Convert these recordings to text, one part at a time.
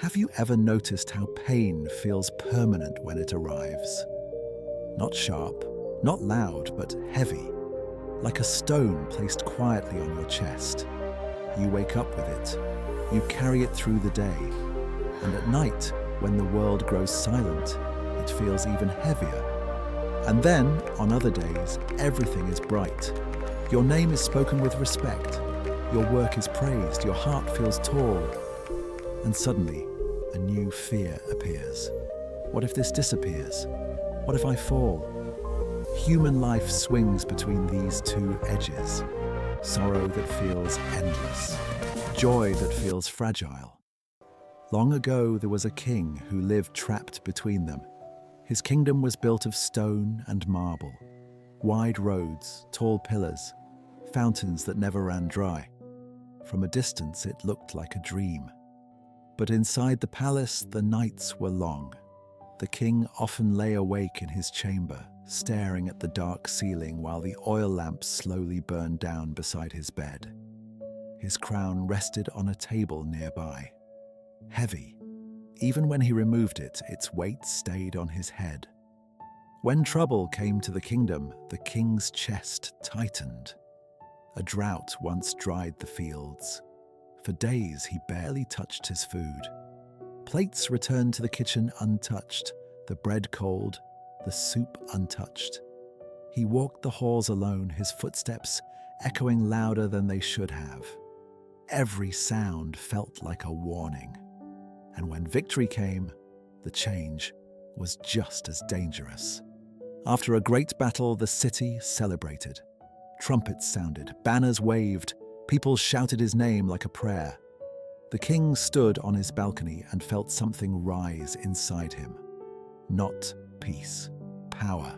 Have you ever noticed how pain feels permanent when it arrives? Not sharp, not loud, but heavy, like a stone placed quietly on your chest. You wake up with it. You carry it through the day. And at night, when the world grows silent, it feels even heavier. And then, on other days, everything is bright. Your name is spoken with respect. Your work is praised. Your heart feels tall. And suddenly, a new fear appears. What if this disappears? What if I fall? Human life swings between these two edges. Sorrow that feels endless. Joy that feels fragile. Long ago, there was a king who lived trapped between them. His kingdom was built of stone and marble. Wide roads, tall pillars, fountains that never ran dry. From a distance, it looked like a dream. But inside the palace, the nights were long. The king often lay awake in his chamber, staring at the dark ceiling while the oil lamps slowly burned down beside his bed. His crown rested on a table nearby. Heavy. Even when he removed it, its weight stayed on his head. When trouble came to the kingdom, the king's chest tightened. A drought once dried the fields. For days, he barely touched his food. Plates returned to the kitchen untouched, the bread cold, the soup untouched. He walked the halls alone, his footsteps echoing louder than they should have. Every sound felt like a warning. And when victory came, the change was just as dangerous. After a great battle, the city celebrated. Trumpets sounded, banners waved, people shouted his name like a prayer. The king stood on his balcony and felt something rise inside him. Not peace, power.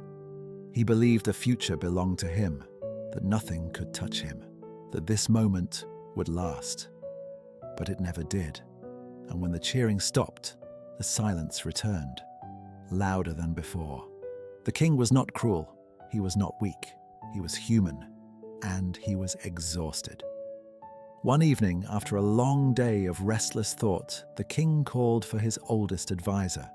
He believed the future belonged to him, that nothing could touch him, that this moment would last. But it never did. And when the cheering stopped, the silence returned, louder than before. The king was not cruel. He was not weak. He was human. And he was exhausted. One evening, after a long day of restless thought, the king called for his oldest advisor.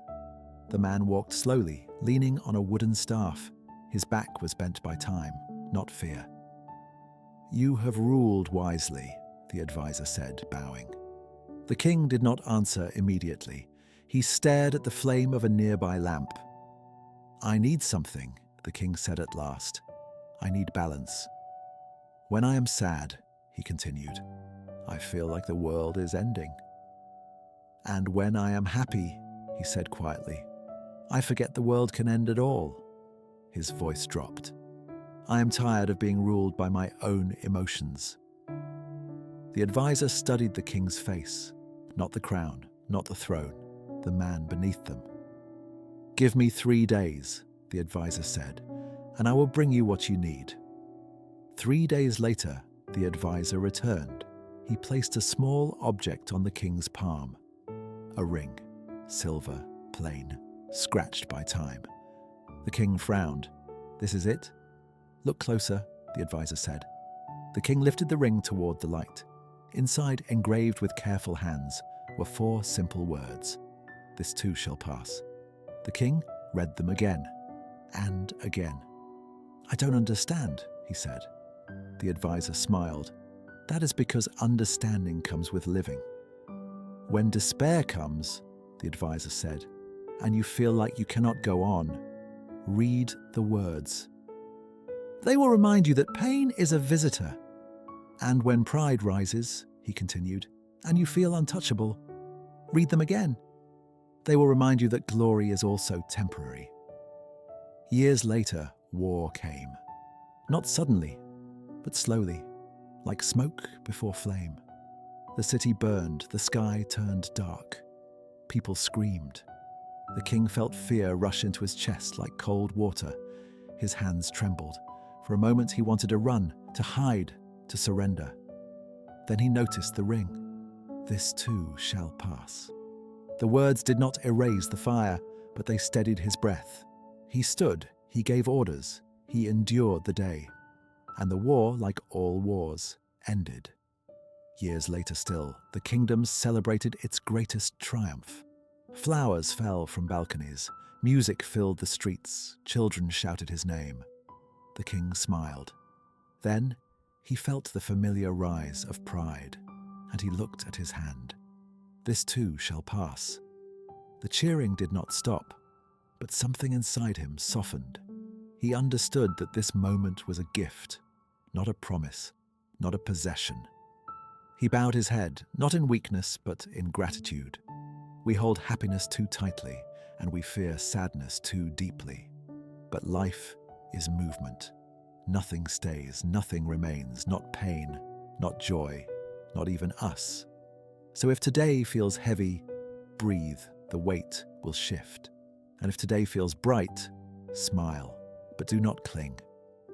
The man walked slowly, leaning on a wooden staff. His back was bent by time, not fear. "You have ruled wisely," the advisor said, bowing. The king did not answer immediately. He stared at the flame of a nearby lamp. "I need something," the king said at last. "I need balance. When I am sad," he continued, "I feel like the world is ending. And when I am happy," he said quietly, "I forget the world can end at all." His voice dropped. "I am tired of being ruled by my own emotions." The advisor studied the king's face, not the crown, not the throne, the man beneath them. "Give me 3 days," the advisor said, "and I will bring you what you need." 3 days later, the advisor returned. He placed a small object on the king's palm. A ring, silver, plain, scratched by time. The king frowned. "This is it?" "Look closer," the advisor said. The king lifted the ring toward the light. Inside, engraved with careful hands, were 4 simple words. "This too shall pass." The king read them again and again. "I don't understand," he said. The advisor smiled. "That is because understanding comes with living. When despair comes," the advisor said, "and you feel like you cannot go on, read the words. They will remind you that pain is a visitor. And when pride rises," he continued, "and you feel untouchable, read them again. They will remind you that glory is also temporary." Years later, war came. Not suddenly, but slowly, like smoke before flame. The city burned, the sky turned dark. People screamed. The king felt fear rush into his chest like cold water. His hands trembled. For a moment he wanted to run, to hide, to surrender. Then he noticed the ring. "This too shall pass." The words did not erase the fire, but they steadied his breath. He stood, he gave orders, he endured the day. And the war, like all wars, ended. Years later still, the kingdom celebrated its greatest triumph. Flowers fell from balconies, music filled the streets, children shouted his name. The king smiled. Then he felt the familiar rise of pride, and he looked at his hand. This too shall pass. The cheering did not stop, but something inside him softened. He understood that this moment was a gift, not a promise, not a possession. He bowed his head, not in weakness, but in gratitude. We hold happiness too tightly, and we fear sadness too deeply. But life is movement. Nothing stays, nothing remains, not pain, not joy, not even us. So if today feels heavy, breathe, the weight will shift. And if today feels bright, smile, but do not cling.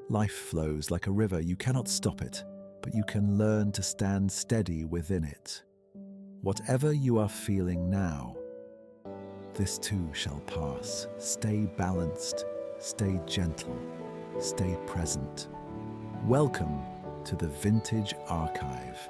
Life flows like a river, you cannot stop it, but you can learn to stand steady within it. Whatever you are feeling now, this too shall pass. Stay balanced, stay gentle, stay present. Welcome to the Vintage Archive.